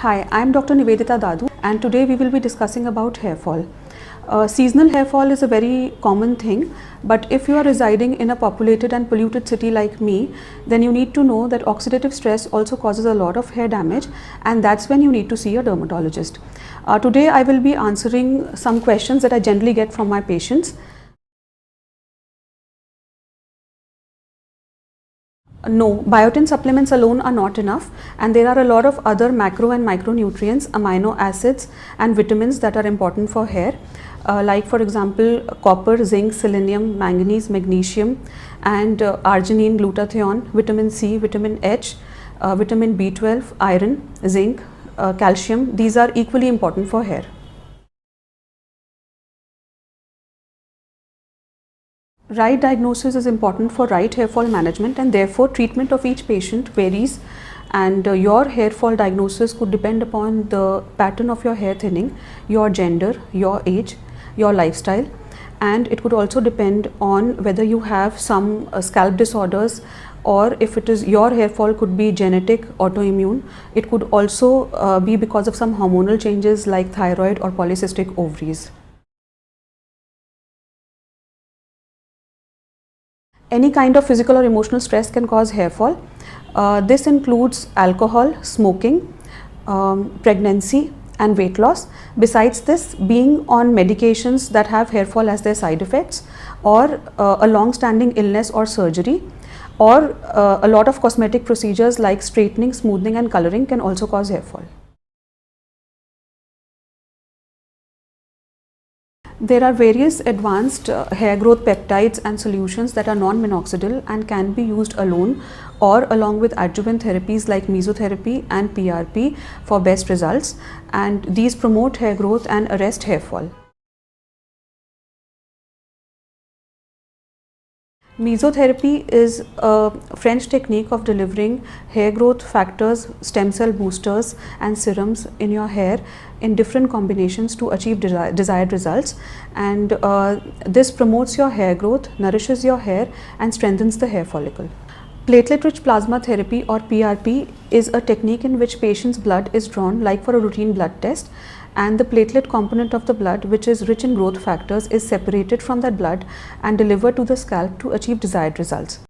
Hi, I am Dr. Nivedita Dadu and today we will be discussing about hair fall. Seasonal hair fall is a very common thing, but if you are residing in a populated and polluted city like me, then you need to know that oxidative stress also causes a lot of hair damage, and that's when you need to see a dermatologist. Today I will be answering some questions that I generally get from my patients. No, biotin supplements alone are not enough, and there are a lot of other macro and micronutrients, amino acids and vitamins that are important for hair, like for example copper, zinc, selenium, manganese, magnesium and arginine, glutathione, vitamin C, vitamin H, vitamin B12, iron, zinc, calcium. These are equally important for hair. Right diagnosis is important for right hair fall management, and therefore treatment of each patient varies, and your hair fall diagnosis could depend upon the pattern of your hair thinning, your gender, your age, your lifestyle, and it could also depend on whether you have some scalp disorders, or if it is your hair fall could be genetic, autoimmune. It could also be because of some hormonal changes like thyroid or polycystic ovaries. Any kind of physical or emotional stress can cause hair fall. This includes alcohol, smoking, pregnancy and weight loss. Besides this, being on medications that have hair fall as their side effects, or a long-standing illness or surgery, or a lot of cosmetic procedures like straightening, smoothing and coloring can also cause hair fall. There are various advanced hair growth peptides and solutions that are non-minoxidil and can be used alone or along with adjuvant therapies like mesotherapy and PRP for best results, and these promote hair growth and arrest hair fall. Mesotherapy is a French technique of delivering hair growth factors, stem cell boosters and serums in your hair in different combinations to achieve desired results, and this promotes your hair growth, nourishes your hair and strengthens the hair follicle. Platelet-rich plasma therapy or PRP is a technique in which patient's blood is drawn like for a routine blood test, and the platelet component of the blood, which is rich in growth factors, is separated from that blood and delivered to the scalp to achieve desired results.